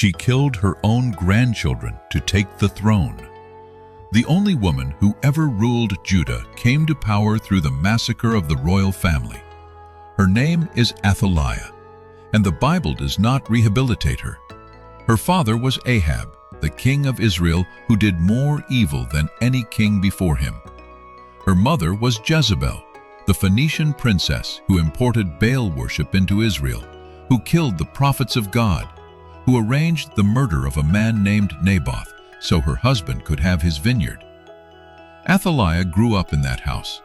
She killed her own grandchildren to take the throne. The only woman who ever ruled Judah came to power through the massacre of the royal family. Her name is Athaliah, and the Bible does not rehabilitate her. Her father was Ahab, the king of Israel, who did more evil than any king before him. Her mother was Jezebel, the Phoenician princess who imported Baal worship into Israel, who killed the prophets of God, who arranged the murder of a man named Naboth so her husband could have his vineyard. Athaliah grew up in that house,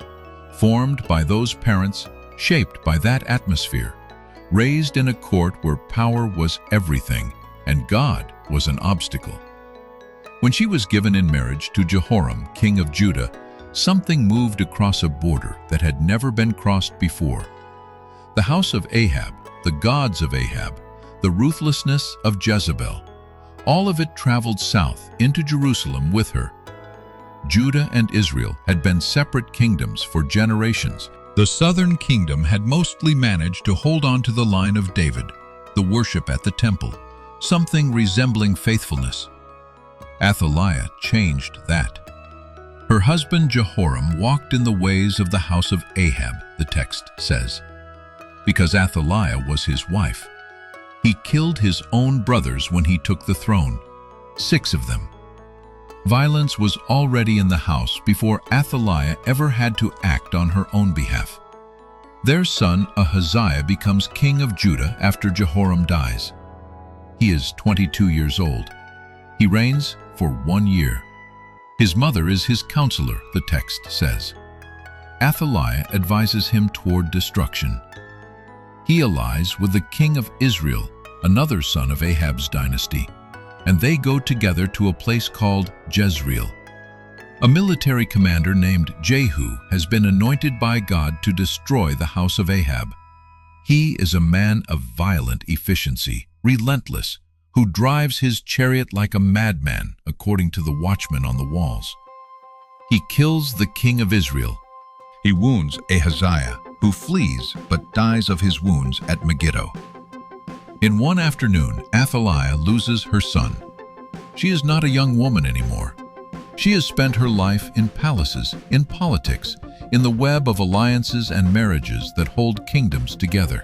formed by those parents, shaped by that atmosphere, raised in a court where power was everything and God was an obstacle. When she was given in marriage to Jehoram, king of Judah, something moved across a border that had never been crossed before. The house of Ahab, the gods of Ahab, the ruthlessness of Jezebel, all of it traveled south into Jerusalem with her. Judah and Israel had been separate kingdoms for generations. The southern kingdom had mostly managed to hold on to the line of David, the worship at the temple, something resembling faithfulness. Athaliah changed that. Her husband Jehoram walked in the ways of the house of Ahab, the text says. Because Athaliah was his wife, he killed his own brothers when he took the throne, 6 of them. Violence was already in the house before Athaliah ever had to act on her own behalf. Their son Ahaziah becomes king of Judah after Jehoram dies. He is 22 years old. He reigns for 1 year. His mother is his counselor, the text says. Athaliah advises him toward destruction. He allies with the king of Israel, another son of Ahab's dynasty, and they go together to a place called Jezreel. A military commander named Jehu has been anointed by God to destroy the house of Ahab. He is a man of violent efficiency, relentless, who drives his chariot like a madman, according to the watchman on the walls. He kills the king of Israel. He wounds Ahaziah, who flees but dies of his wounds at Megiddo. In one afternoon, Athaliah loses her son. She is not a young woman anymore. She has spent her life in palaces, in politics, in the web of alliances and marriages that hold kingdoms together.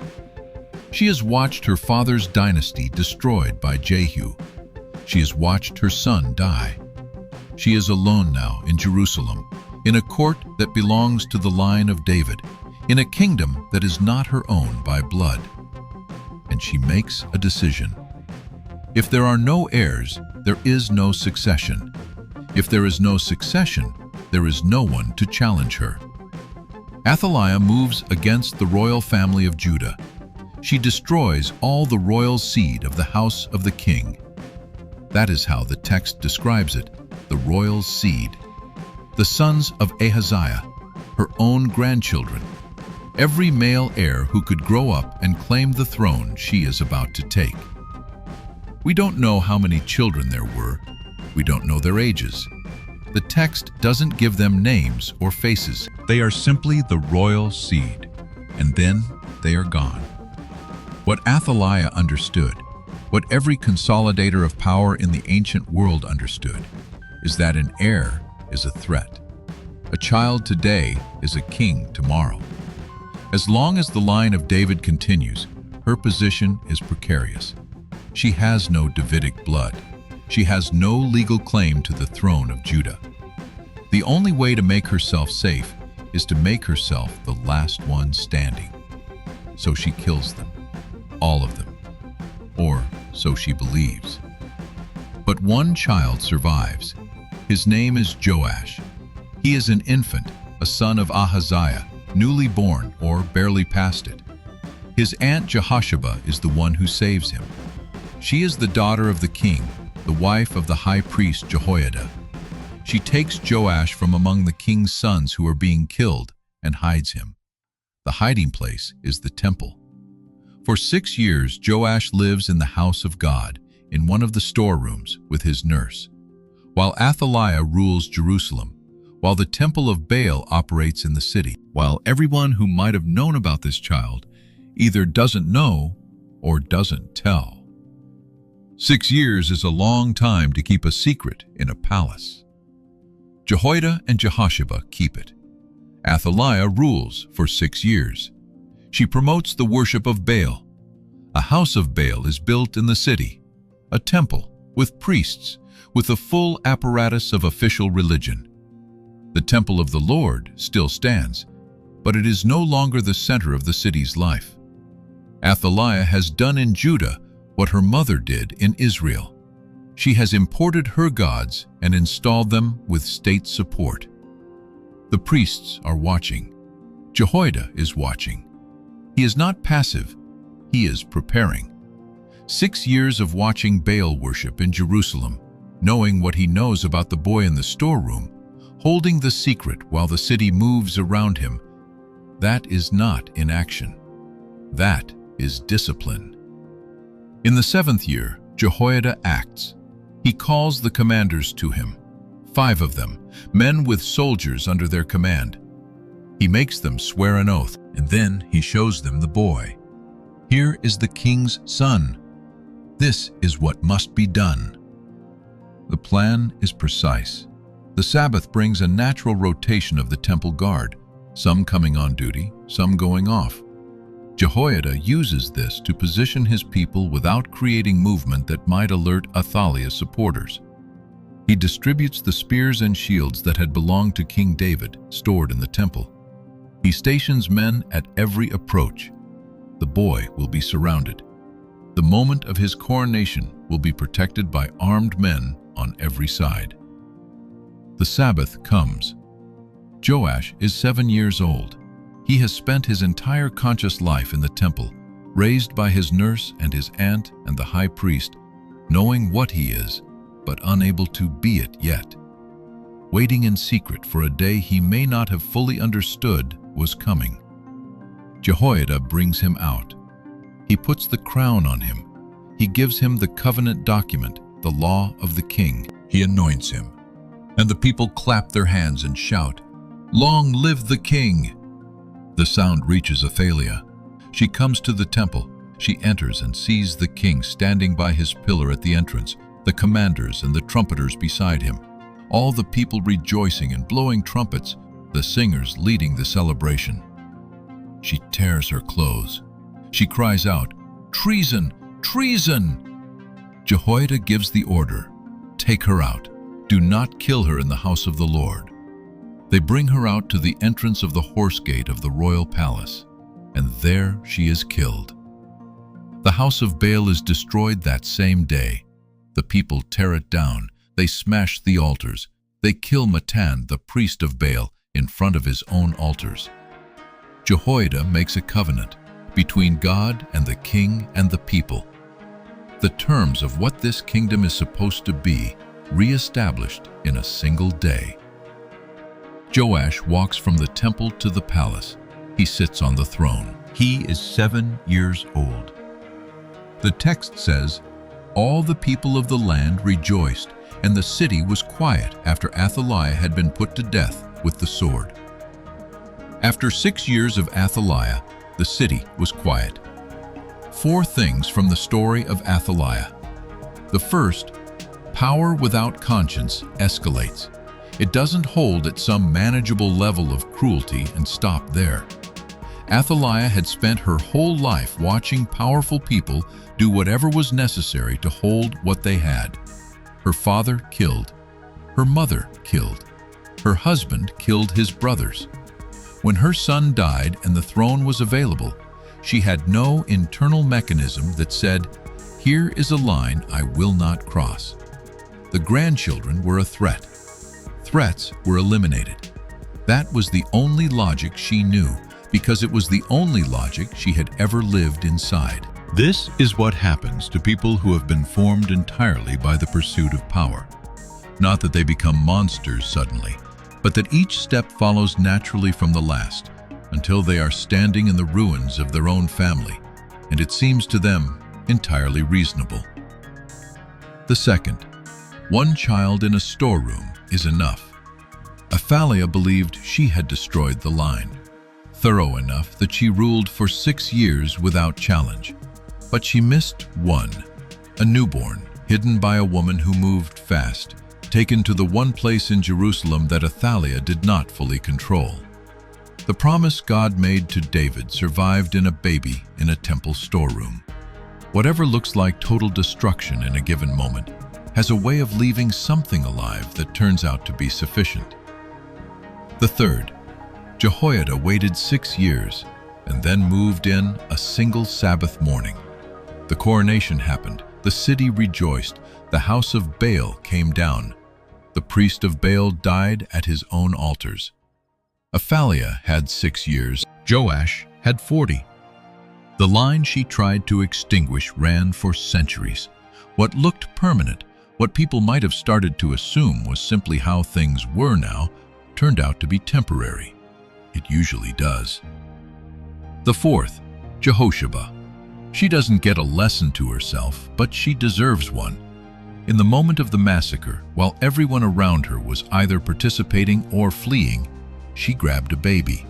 She has watched her father's dynasty destroyed by Jehu. She has watched her son die. She is alone now in Jerusalem, in a court that belongs to the line of David, in a kingdom that is not her own by blood. And she makes a decision. If there are no heirs, there is no succession. If there is no succession, there is no one to challenge her. Athaliah moves against the royal family of Judah. She destroys all the royal seed of the house of the king. That is how the text describes it, the royal seed. The sons of Ahaziah, her own grandchildren. Every male heir who could grow up and claim the throne she is about to take. We don't know how many children there were. We don't know their ages. The text doesn't give them names or faces. They are simply the royal seed, and then they are gone. What Athaliah understood, what every consolidator of power in the ancient world understood, is that an heir is a threat. A child today is a king tomorrow. As long as the line of David continues, her position is precarious. She has no Davidic blood. She has no legal claim to the throne of Judah. The only way to make herself safe is to make herself the last one standing. So she kills them, all of them, or so she believes. But one child survives. His name is Joash. He is an infant, a son of Ahaziah, newly born or barely past it. His aunt Jehosheba is the one who saves him. She is the daughter of the king, the wife of the high priest Jehoiada. She takes Joash from among the king's sons who are being killed and hides him. The hiding place is the temple. For 6 years, Joash lives in the house of God, in one of the storerooms with his nurse, while Athaliah rules Jerusalem, while the temple of Baal operates in the city, while everyone who might have known about this child either doesn't know or doesn't tell. 6 years is a long time to keep a secret in a palace. Jehoiada and Jehoshaphat keep it. Athaliah rules for 6 years. She promotes the worship of Baal. A house of Baal is built in the city, a temple with priests, with a full apparatus of official religion. The temple of the Lord still stands, but it is no longer the center of the city's life. Athaliah has done in Judah what her mother did in Israel. She has imported her gods and installed them with state support. The priests are watching. Jehoiada is watching. He is not passive, he is preparing. 6 years of watching Baal worship in Jerusalem, knowing what he knows about the boy in the storeroom, holding the secret while the city moves around him. That is not inaction. That is discipline. In the 7th year, Jehoiada acts. He calls the commanders to him, 5 of them, men with soldiers under their command. He makes them swear an oath, and then he shows them the boy. Here is the king's son. This is what must be done. The plan is precise. The Sabbath brings a natural rotation of the temple guard, some coming on duty, some going off. Jehoiada uses this to position his people without creating movement that might alert Athaliah's supporters. He distributes the spears and shields that had belonged to King David, stored in the temple. He stations men at every approach. The boy will be surrounded. The moment of his coronation will be protected by armed men on every side. The Sabbath comes. Joash is 7 years old. He has spent his entire conscious life in the temple, raised by his nurse and his aunt and the high priest, knowing what he is, but unable to be it yet. Waiting in secret for a day he may not have fully understood was coming. Jehoiada brings him out. He puts the crown on him. He gives him the covenant document, the law of the king. He anoints him. And the people clap their hands and shout, "Long live the king!" The sound reaches Athaliah. She comes to the temple. She enters and sees the king standing by his pillar at the entrance, the commanders and the trumpeters beside him, all the people rejoicing and blowing trumpets, the singers leading the celebration. She tears her clothes. She cries out, "Treason! Treason!" Jehoiada gives the order, "Take her out. Do not kill her in the house of the Lord." They bring her out to the entrance of the horse gate of the royal palace, and there she is killed. The house of Baal is destroyed that same day. The people tear it down. They smash the altars. They kill Matan, the priest of Baal, in front of his own altars. Jehoiada makes a covenant between God and the king and the people. The terms of what this kingdom is supposed to be re-established in a single day. Joash walks from the temple to the palace. He sits on the throne. He is 7 years old. The text says, "All the people of the land rejoiced, and the city was quiet after Athaliah had been put to death with the sword." After 6 years of Athaliah, the city was quiet. 4 things from the story of Athaliah. The first, power without conscience escalates. It doesn't hold at some manageable level of cruelty and stop there. Athaliah had spent her whole life watching powerful people do whatever was necessary to hold what they had. Her father killed. Her mother killed. Her husband killed his brothers. When her son died and the throne was available, she had no internal mechanism that said, "Here is a line I will not cross." The grandchildren were a threat. Threats were eliminated. That was the only logic she knew, because it was the only logic she had ever lived inside. This is what happens to people who have been formed entirely by the pursuit of power. Not that they become monsters suddenly, but that each step follows naturally from the last, until they are standing in the ruins of their own family, and it seems to them entirely reasonable. The second, one child in a storeroom is enough. Athaliah believed she had destroyed the line, thorough enough that she ruled for 6 years without challenge. But she missed one. a newborn, hidden by a woman who moved fast, taken to the one place in Jerusalem that Athaliah did not fully control. The promise God made to David survived in a baby in a temple storeroom. Whatever looks like total destruction in a given moment has a way of leaving something alive that turns out to be sufficient. The third, Jehoiada waited 6 years and then moved in a single Sabbath morning. The coronation happened, the city rejoiced, the house of Baal came down. The priest of Baal died at his own altars. Athaliah had 6 years, Joash had 40. The line she tried to extinguish ran for centuries. What looked permanent, what people might have started to assume was simply how things were now, turned out to be temporary. It usually does. The fourth, Jehosheba. She doesn't get a lesson to herself, but she deserves one. In the moment of the massacre, while everyone around her was either participating or fleeing, she grabbed a baby.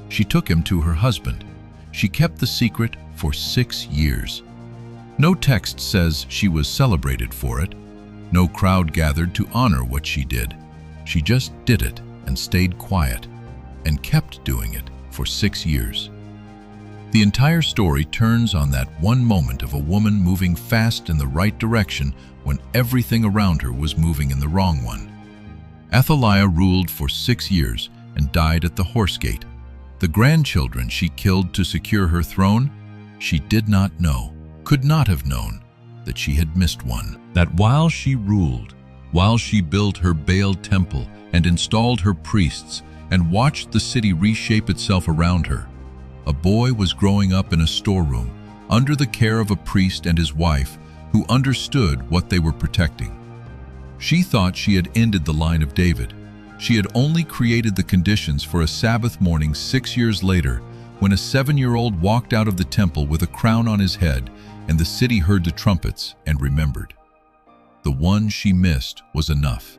She took him to her husband. She kept the secret for 6 years. No text says she was celebrated for it. No crowd gathered to honor what she did. She just did it and stayed quiet and kept doing it for 6 years. The entire story turns on that one moment of a woman moving fast in the right direction when everything around her was moving in the wrong one. Athaliah ruled for 6 years and died at the horse gate. The grandchildren she killed to secure her throne, she did not know, could not have known, that she had missed one. That while she ruled, while she built her Baal temple and installed her priests and watched the city reshape itself around her, a boy was growing up in a storeroom under the care of a priest and his wife who understood what they were protecting. She thought she had ended the line of David. She had only created the conditions for a Sabbath morning 6 years later when a 7-year-old walked out of the temple with a crown on his head and the city heard the trumpets and remembered. The one she missed was enough.